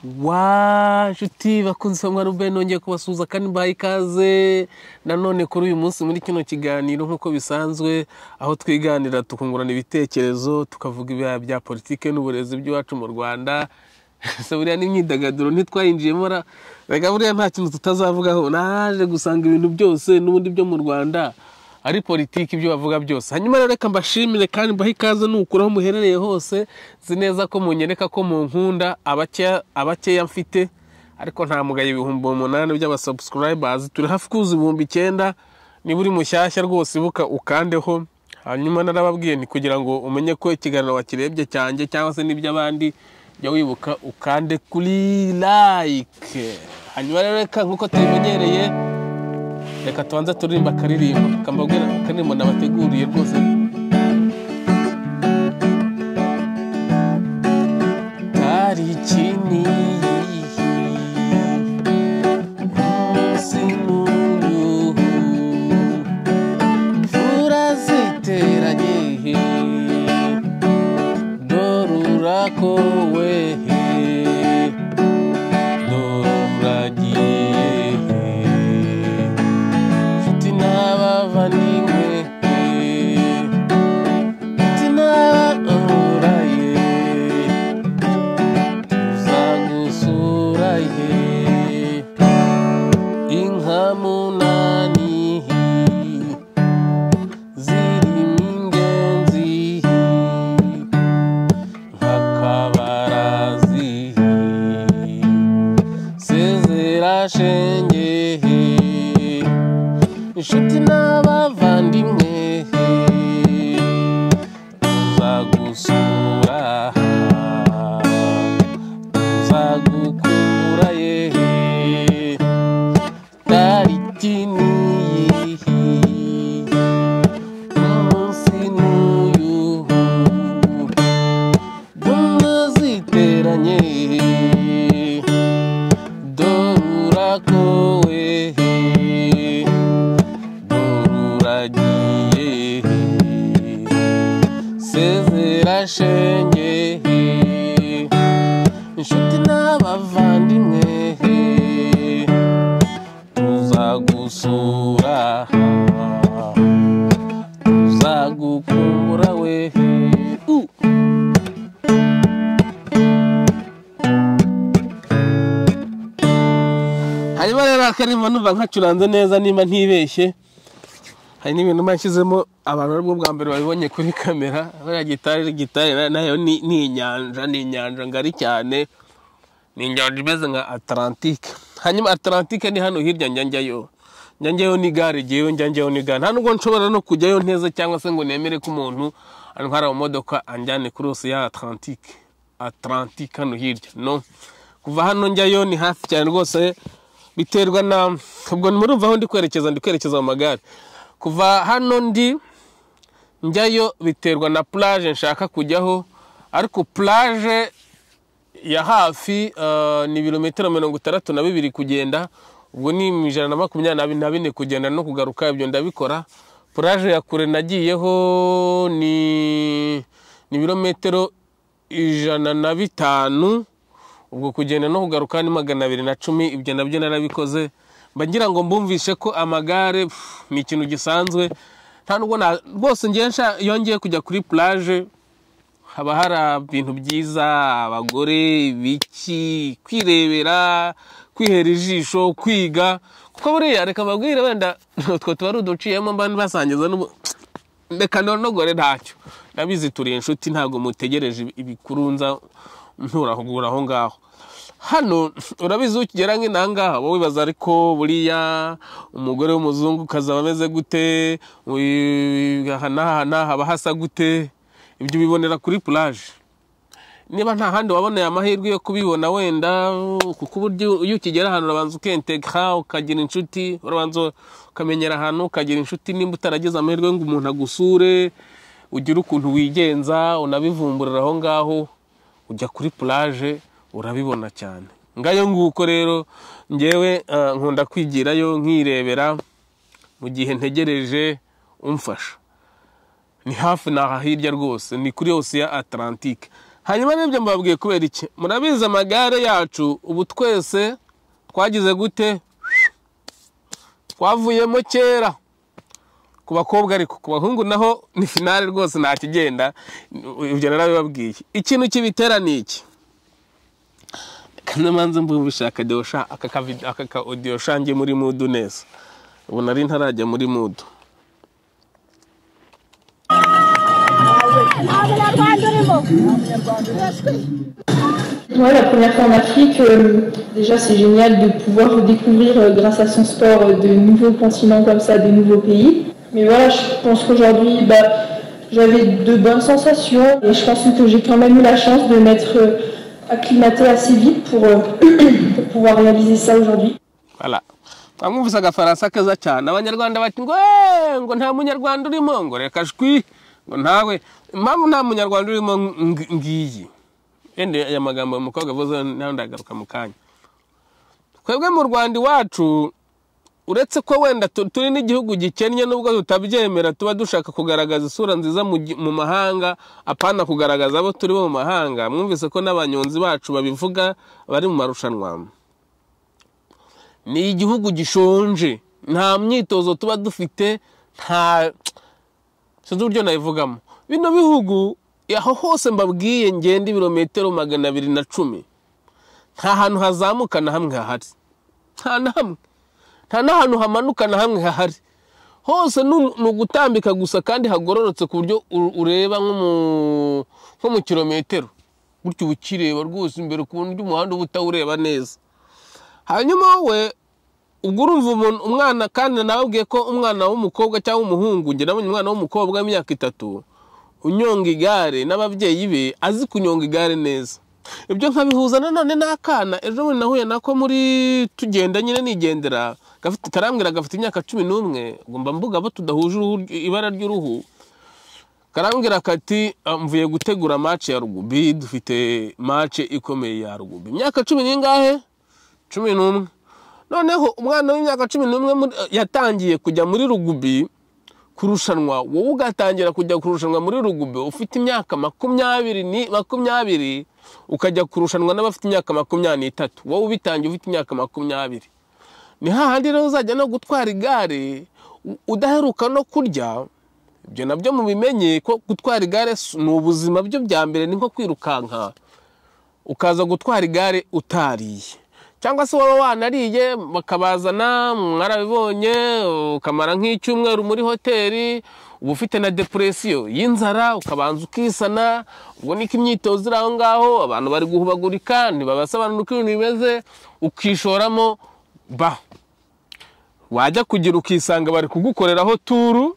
Nshuti bakunze mwa Ruben nongeye kubasuza kandi mbaye ikaze nanone kuri uyu munsi muri kino kiganiro nkuko bisanzwe aho twiganira tukungurana ibitekerezo tukavuga ibya bya politike n'uburezi by'iwacu mu Rwanda. Se buriya n'imyidagaduro ntitwayinjiyemo rega buriya nta kintu tutazavugaho, naje gusanga ibintu byose n'ubundi byo mu Rwanda ari politiki ibyo bavuga byose. Hanyuma rero reka mbashimire kandi mbahe ikaze n'ukuraho muherereye hose, zineza ko munyereka ko mu nkunda abakeya mfite ariko nta mugaye ibihumbi 8 by'abasubscribers, turi hafi kuza ibihumbi 9. ni buri mushyashya rwose ibuka ukandeho. Hanyuma narababwiye ni kugira ngo umenye ko ikiganiro wakirebye cyanjye cyangwa se n'iby'abandi jya wibuka ukande kuri like. Hanyuma rero reka nkuko tubimenyereye reka tubanza turirimba akaririmbo kambabwira akaririmbo nabateguriye rwose. Tarikini sinuyu furaziteranye dorurako wehe inshuti n'abavandimwe tuzagusura tuzagukura tariki niyi umunsi n'uyu dumaziteranye dorurako sezerashenge inshuti n'abavandimwe tuzagusura tuzagukumbura we. Hanyuma rero akarimo numva nkacuranze neza nimba ntibeshye. Hari n'ibintu mashyizemo abantu aribwo bwa mbere babibonye kuri kamera. Bariya gitari nayo ni inyanja ngari cyane, ni inyanja imeze nka Atlantique. Hanyuma Atlantique ni hano hirya njyayo ni gare njyayo ni gare. Nta nubwo nshobora no kujyayo nteze cyangwa se ngo nemere ko umuntu antwara mu modoka anjyane kuri ya Atlantique hano hirya. No, kuva hano njyayo ni hafi cyane rwose, biterwa na ubwo murumva aho ndi kwerekeza mu magare. Kuva hano njyayo biterwa na plage nshaka kujyaho, ariko plage ya hafi ni ibirometero 62 kugenda, ubwo ni 124 kugenda no kugaruka, ibyo ndabikora. Plage ya kure nagiyeho ni ibirometero 105, ubwo kugenda no kugaruka ni 210, ibyo nabyo narabikoze. Mbangira ngo mbumvishe ko amagare ni ikintu gisanzwe, nta nubwo rwose yongeye kujya kuri plage haba hari ibintu byiza, abagore biki, kwirebera, kwihera ijisho, kwiga. Kuko buriya reka mbabwire wenda utwo tuba ruduciyemo mbandi basangiza reka nonogore ntacyo, nabizi turi inshuti ntabwo mutegereje ibikurunza nturahugura aho ngaho. Hano urabizi ukigera nk'inangaha wowe baza ariko buriya umugore w'umuzungu kazaba ameze gute, hana haba hasa gute, ibyo bibonera kuri plage. Niba nta handi waboneye amahirwe yo kubibona wenda, kuko uburyo iyo ukigera ahantu urabanza ukentegra ukagira inshuti, urabanza ukamenyera ahantu ukagira inshuti. Nimba utarageze amahirwe ngo umuntu agusure ugira ukuntu wigenza unabivumburira aho ngaho, ujya kuri plage urabibona cyane. Ngayo nguko rero ngewe nkunda kwigirayo nkirebera mu gihe ntegereje umfasha. Ni hafi naha hirya rwose, ni kuri Ocean Atlantique. hanyuma n'ibyo mbabwiye kubera iki murabiza amagare yacu ubu twese twagize gute twavuyemo kera ku bakobwa ariko ku bahungu naho ni finale rwose nta kigenda ibyo narabibabwiye ikintu kibitera ni iki kandi manze mbubishaka deosha aka audio shange muri mood neza ubu nari ntarajya muri mood. Ouais, la première fois en Afrique, déjà c'est génial de pouvoir découvrir grâce à son sport de nouveaux continents comme ça, de nouveaux pays. Mais voilà, je pense qu'aujourd'hui, j'avais de bonnes sensations et je pense que j'ai quand même eu la chance de m'être acclimatée assez vite pour pouvoir réaliser ça aujourd'hui. Voilà. Amwumvise agafaransa keza cyane abanyarwanda bati ngo nta munyarwanda urimo ngo reka shwi ngo ntawe impamvu nta munyarwanda urimo ngiyi ende aya magambo umukobwa avuze ndagaruka mu kanya twebwe mu Rwanda iwacu uretse ko wenda turi n'igihugu gikennye nubwo tutabyemera tuba dushaka kugaragaza isura nziza mu mahanga apana kugaragaza abo turi bo mu mahanga mwumvise ko n'abanyonzi bacu babivuga bari mu marushanwa ni igihugu gishonje nta myitozo tuba dufite nta sinzi uburyo nayivugamo bino bihugu aho hose mbabwiye ngende ibirometero 210 nta hantu hazamuka na hamwe hahari nta n'ahantu hamanuka na hamwe hahari hose n'ugutambika gusa kandi hagororotse ku buryo ureba nko mu kilometero gutyo ubukireba rwose imbere ku buryo umuhanda ubutawureba neza. Hanyuma we ubwo urumva umwana kandi nababwiye ko umwana w'umukobwa cyangwa umuhungu nge nabonye umwana w'umukobwa w'imyaka 3 unyonga igare n'ababyeyi be azi kunyonga igare neza ibyo nkabihuza nanone n'akana ejo bundi nahuye nako muri tugenda nyine nigendera gafite karambwira gafite imyaka 11 ngomba mbuga abo tudahuje ibara ry'uruhu karambwira kati mvuye gutegura match ya rugby dufite match ikomeye ya rugby imyaka 10 ningahe 11 noneho umwana w'imyaka 11 yatangiye kujya muri rugby kurushanwa wowe ugatangira kujya kurushanwa muri rugby ufite imyaka 20 ukajya kurushanwa n'abafite imyaka 23 wowe ubitangiye ufite imyaka 20 ni hahandi rero uzajya no gutwara igare udaheruka no kurya ibyo nabyo mubimenye ko gutwara igare ni ubuzima byo bya mbere ni nko kwirukanka ukaza gutwara igare utariye cyangwa se waba wanariye bakabazana mwarabibonye ukamara nk'icyumweru muri hoteli uba ufite na depression y'inzara ukabanza ukisana ubwo niko imyitozo iri aho ngaho abantu bari guhubagurika ntibabasobanura uko ibintu bimeze ukishoramo wajya kugira ukisanga bari kugukoreraho turu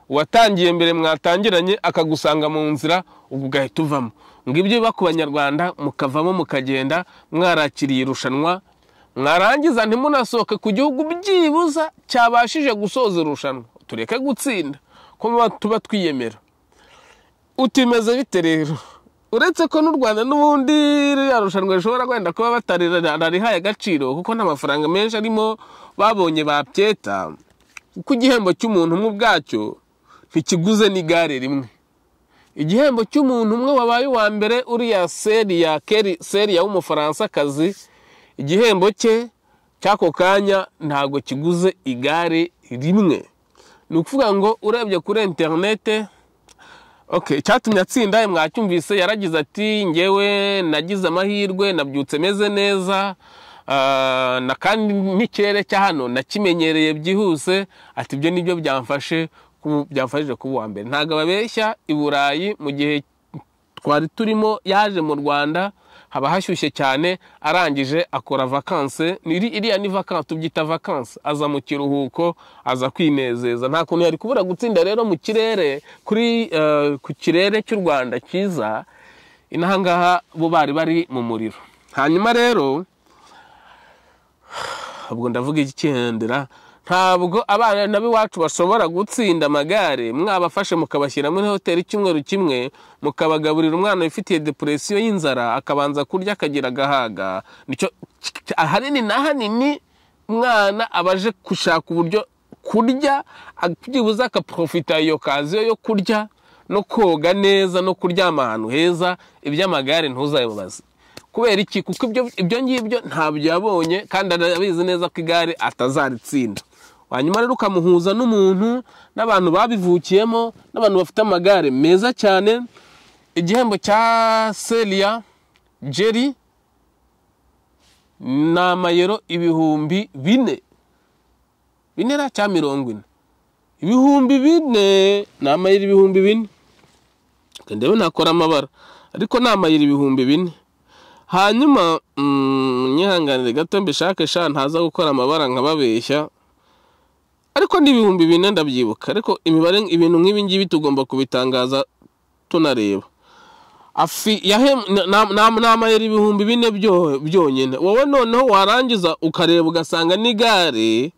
watangiye mbere mwatangiranye akagusanga mu nzira ugahita uvamo ngibyo biba ku banyarwanda mukavamo mukagenda mwarakiriye irushanwa mwarangiza ntimunasohoke ku gihugu byibuza cyabashije gusoza irushanwa tureke gutsinda ko tuba twiyemera utimeze bite rero uretse ko n'u Rwanda n'ubundi yarushanwa rishobora kwenda kuba batararihaye agaciro kuko n'amafaranga menshi arimo babonye babyeta ku gihembo cy'umuntu umwe ubwacyo ntikiguze n'igare rimwe igihembo cy'umuntu umwe wabaye wa mbere uriya Seria w'umufaransa kazi igihembo cye cyako kanya ntago kiguze igare rimwe ni ukuvuga ngo urebye kuri internet cyatumye atsinda mwacyumvise yaragize ati ngewe nagize amahirwe nabyutse meze neza na kandi n'ikirere cya hano nakimenyereye byihuse ati ibyo nibyo byamfashije kuba uwa mbere ntago babeshya i Burayi mu gihe twari turimo yaje mu Rwanda haba hashyushye cyane arangije akora vacances iriya ni vacances tubyita vacances aza mu kiruhuko aza kwinezeza nta kuntu yari kubura gutsinda rero mu kirere kuri ku kirere cy'u Rwanda cyiza inahangaha bo bari mu muriro. Hanyuma rero ubwo ndavuga ikihendera ntabwo abana nabiwacu bashobora gutsinda amagare mwabafashe mukabashyira muri hoteli cyumweru kimwe mukabagaburira umwana ufitiye depression y'inzara akabanza kurya akagira gahaga nicyo ahanini nahanini mwana abaje kushaka uburyo kurya byibuza akaprofita iyo kaziyo yo kurya no koga neza no kuryama ahantu heza, iby'amagare ntuzabibaze. Kubera iki? Kuko ibyo ngibyo ntabyo yabonye kandi arabizi neza ko igare atazaritsinda. Hanyuma rero ukamuhuza n'umuntu n'abantu babivukiyemo n'abantu bafite amagare meza cyane. Igihembo cya Celia Jerry ni amayero 4,000 binera cya 40 4,000 ni amayero 4,000 kandi nakora amabara ariko ni amayero 4,000. Hanyuma nyihanganire gato mbishake sha ntaza gukora amabara nkababeshya ariko ni 4,000 ndabyibuka. Ariko imibare ibintu nk'ibi ngibi tugomba kubitangaza tunareba. Afi yahe n'amayero 4,000 byonyine. Wowe noneho warangiza ukareba ugasanga n'igare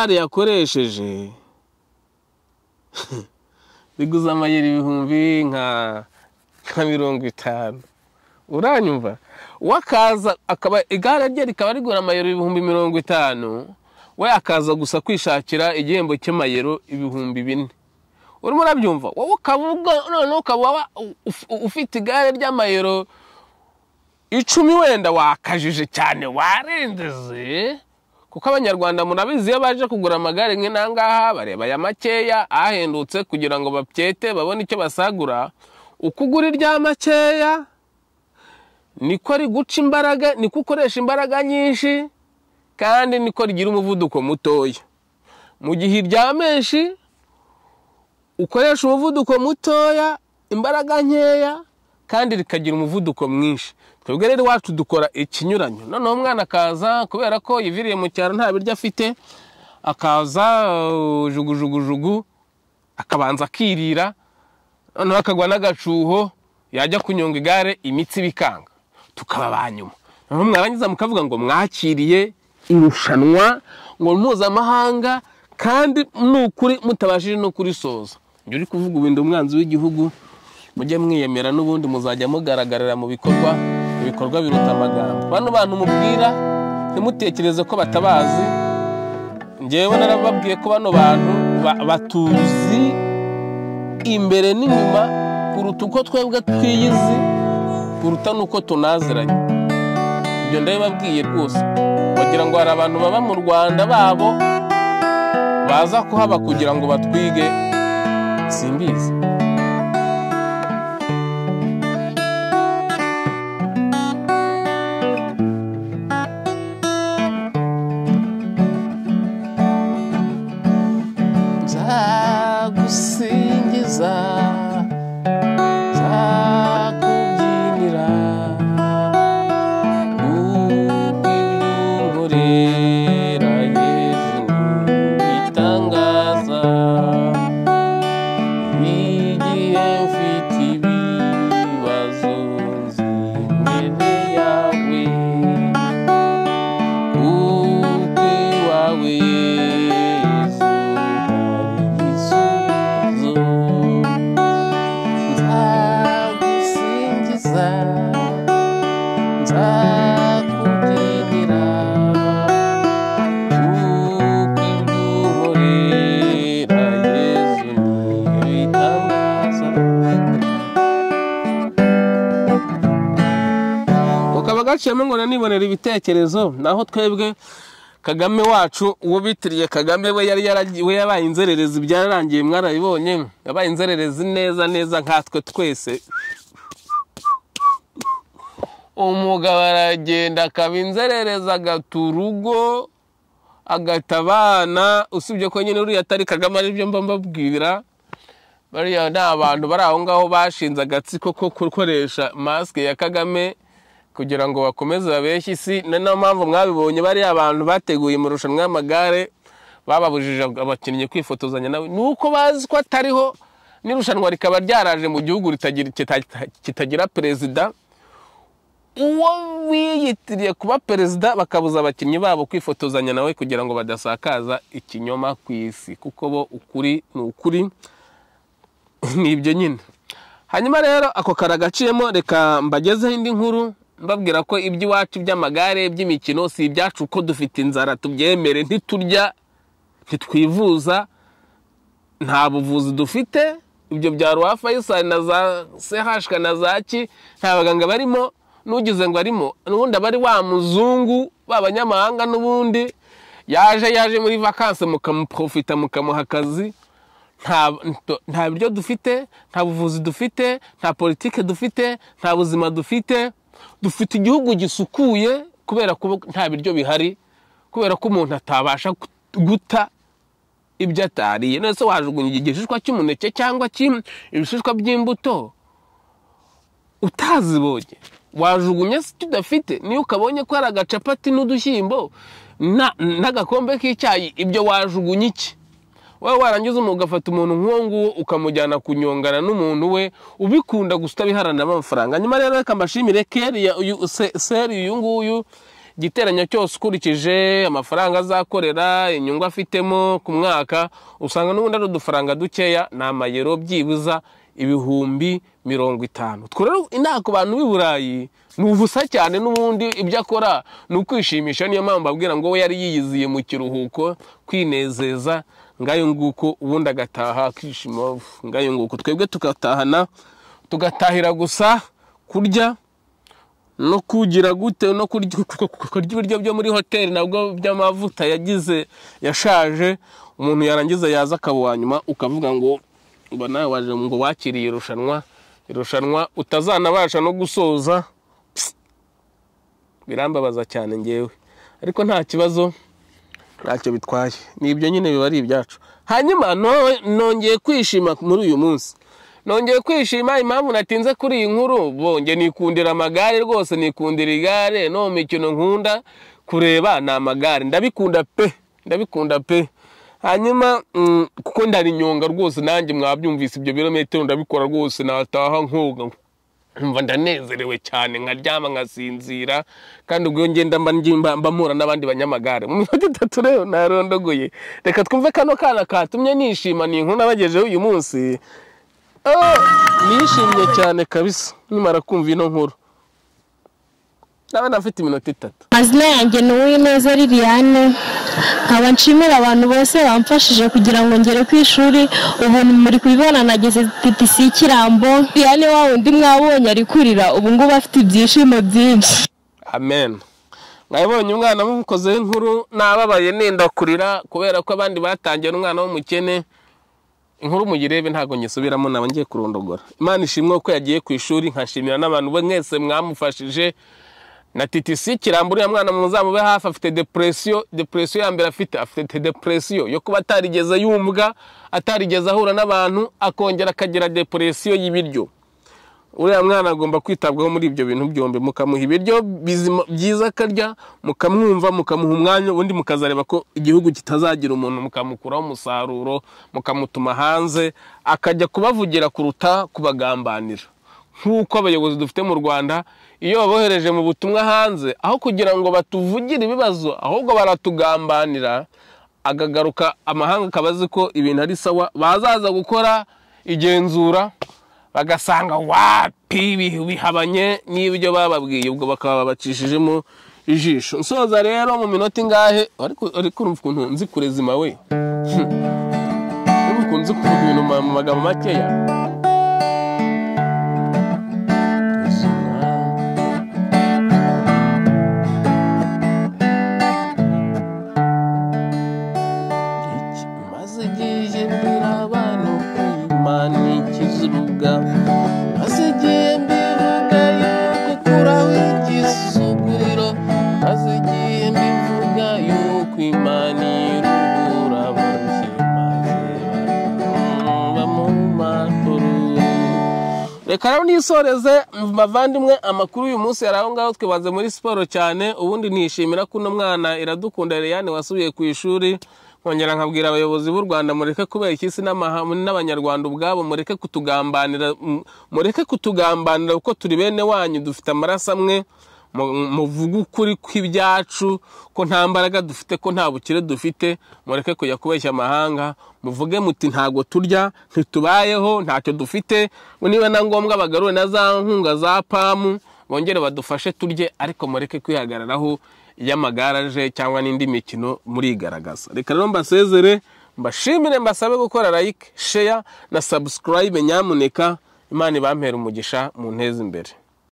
yakoresheje biguza amayero 1,000 nka 50. Uranyumva? Wakaza akaba igare rye rikaba rigura amayero 50,000, we akaza gusa kwishakira igihembo cy'amayero 4,000. Urimo urabyumva? Wowe ukavuga none ukaba ufite igare ry'amayero 10 wenda wakajije cyane warendeze. Kuko abanyarwanda murabizi iyo baje kugura amagare nk'inangaha bareba ya makeya ahendutse kugira ngo bapyete babone icyo basagura. Ukugura irya makeya niko riguca imbaraga, niko ukoresha imbaraga nyinshi kandi niko rigira umuvuduko mutoya. Mu gihe irya menshi ukoresha umuvuduko mutoya, imbaraga nkeya kandi rikagira umuvuduko mwinshi. Twebwe rero wacu dukora ikinyuranyo. Noneho umwana akaza kubera ko yiviriye mu cyaro nta biryo afite, akaza jugujugujugu akabanza akirira, noneho akagwa n'agacuho, yajya kunyonga igare imitsi bikanga, tukaba banyuma. Noneho mwarangiza mukavuga ngo mwakiriye irushanwa ngo mpuzamahanga kandi n'ukuri mutabashije no kurisoza. Njye uri kuvuga ubindi umwanzi w'igihugu, mujye mwiyemera n'ubundi muzajya mugaragarira mu bikorwa biruta amagambo. Bano bantu mubwira ntimutekereze ko batabazi. Njyewe narababwiye ko bano bantu batuzi imbere n'inyuma kuruta uko twebwe twiyizi, kuruta nuko tunaziranye. Ibyo ndabibabwiye rwose. Bagira ngo hari abantu baba mu Rwanda babo baza kuhaba kugira ngo batwige, simbizi. Nzagusingiza, nzakubyinira, ukwinkorera Yesu bitangaza. Igihe mfite ibibazo nzi imbere yawe, kuko iwawe Yesu hari igisubizo. Nzagusingiza, nzakubyinira, kuko ibyo unkorera Yesu ni ibitangaza. Ukaba gaciyemo ngo nanibonera ibitekerezo. Naho twebwe Kagame wacu uwo bitiriye Kagame we yabaye inzererezi, byararangiye mwarabibonye. Yabaye inzererezi neza nkatwe twese. Umugabo aragenda akaba inzerereza, agata urugo, agata abana. Usibye ko nyine uriya atari Kagame aribyo mba mbabwira. Bariya ni abantu bari aho ngaho bashinze agatsiko ko gukoresha masike ya Kagame kugira ngo bakomeze babeshye isi. Niyo mpamvu mwabibonye bariya abantu bateguye marushanwa y'amagare bababujije abakinnyi kwifotozanya nawe, nuko bazi ko atariho. N'irushanwa rikaba ryaraje mu gihugu kitagira perezida. Uwo wiyitiriye kuba perezida bakabuza abakinnyi babo kwifotozanya nawe kugira ngo badasakaza ikinyoma ku isi, kuko bo ukuri ni ukuri. Nibyo nyine. Hanyuma rero ako karagaciyemo, reka mbagezeho indi nkuru mbabwira ko iby'iwacu by'amagare by'imikino si ibyacu, ko dufite inzara tubyemere. Ntiturya, ntitwivuza, nta buvuzi dufite, ibyo bya Roi Faisal na za CHK na zaki nta baganga barimo, nugize ngo arimo nubundi abari wa muzungu b'abanyamahanga n'ubundi yaje muri vacances mukamuprofita mukamuha akazi. Nta biryo dufite, nta buvuzi dufite, nta politike dufite, nta buzima dufite. Dufite igihugu gisukuye kubera ko nta biryo bihari, kubera ko umuntu atabasha guta ibyo atariye. None se wajugunya igishishwa cy'umuneke cyangwa ibishishwa by'imbuto utazibonye? Wajugunya se tudafite? Niyo ukabonye ko ari agacapati n'udushyimbo n'agakombe k'icyayi, ibyo wajugunya iki? Wowe warangiza ugafata umuntu nk'uwo nguwo ukamujyana kunyongana n'umuntu we ubikunda gusa biharana amafaranga. Nyuma rero reka mbashimire Seri uyu nguyu giteranya cyose ukurikije amafaranga azakorera, inyungu afitemo ku mwaka, usanga n'ubundi ari udufaranga dukeya, ni amayero byibuza 50,000. Twero inaha ku bantu b'i Burayi ni ubusa cyane, n'ubundi ibyo akora ni ukwishimisha. Niyo mpamvu babwira ngo we yari yiyiziye mu kiruhuko kwinezeza, ngayo nguko ubundi agataha kwishima, ngayo nguko. Twebwe tugatahira gusa kurya no kugira gute no kurya ibiryo byo muri hoteli nabwo by'amavuta yagize yashaje. Umuntu yarangiza yaza akabuwa nyuma ukavuga ngo nawe waje ngo wakiriye irushanwa utazanabasha no gusoza. Birambabaza cyane ngewe, ariko nta kibazo, ntacyo bitwaye, nibyo nyine biba ari ibyacu. Hanyuma nongeye kwishima muri uyu munsi, nongeye kwishima. Impamvu natinze kuri iyi nkuru, bonge nikundira amagare rwose, nikundira igare. No mikino nkunda kureba na amagare, ndabikunda pe. Hanyuma kuko ndari nyonga rwose, nanjye mwabyumvise ibyo birometero ndabikora rwose, nataha nkoga mva ndanezerewe cyane, nkaryama ngasinzira, kandi ubwo ngenda mbamura n'abandi banyamagare. Mu minota 3 rero narondogoye. Reka twumve kano kana katumye nishima, ni inkuru nabagejeho uyu munsi. Nishimye cyane kabisa nimara kumva ino nkuru. Nawe nafite iminota 3. Mazina yanjye ni Uwineza Liliane, nkaba nshimira abantu bose bamfashije kugira ngo ngere ku ishuri. Ubu muri kubibona nageze TTC Kirambo. Yani wa undi mwabonye ari kurira, ubu ngubu afite ibyishimo byinshi. Amen. Mwabonye umwana mukoze inkuru nababaye nenda kurira kubera ko abandi batangiye n'umwana w'umukene. Inkuru mugirebe ntago nyisubiramo, naba ngiye kurondogora. Imana ishimwe ko yagiye ku ishuri, nkashimira n'abantu mwese mwamufashije. Na TTC Kirambo ya mwana muzamube hafi afite depression ya mbere, afite depression yo kuba atarigeze yumva, atarigeze ahura n'abantu, akongera akagira depression y'ibiryo. Uriya mwana agomba kwitabwaho muri ibyo bintu byombe, mukamuha ibiryo byiza akarya, mukamwumva, mukamuha umwanya, ubundi mukazareba ko igihugu kitazagira umuntu, mukamukuraho umusaruro, mukamutuma hanze akajya kubavugira kuruta kubagambanira. Nk'uko abayobozi dufite mu Rwanda, iyo babohereje mu butumwa hanze, aho kugira ngo batuvugire ibibazo, ahubwo baratugambanira, agagaruka amahanga akabazi ko ibintu ari sawa, bazaza gukora igenzura bagasanga wapi bihabanye n'ibyo bababwiye, ubwo bakaba bacishijemo ijisho. Nsoza rero mu minota ingahe, ariko urumva ukuntu nzi kurezima we, urumva ukuntu nzi kuvuga ibintu mu magambo makeya. Reka rero nisoreze bavandimwe, amakuru uyu munsi yaraho ngaho twibanze muri siporo cyane. Ubundi nishimira ko uno mwana Iradukunda Eliane wasubiye ku ishuri. Nkongera nkabwira abayobozi b'u Rwanda, mureke kubera ikisi n'abanyarwanda ubwabo, mureke kutugambanira uko turi bene wanyu, dufite amaraso amwe. Muvuga ukuri kw'ibyacu, ko nta mbaraga dufite, ko nta bukire dufite. Mureke kujya kubeshya amahanga, muvuge muti ntago turya, ntitubayeho, ntacyo dufite. Niba na ngombwa bagarure na za nkunga za pamu, bongere badufashe turye, ariko mureke kwihagararaho y'amagaraje cyangwa n'indi mikino murigaragaza. Reka rero mbasezere mbashimire mbasabe gukora like, share na subscribe nyamuneka. Imana ibampera umugisha mu nteze imbere.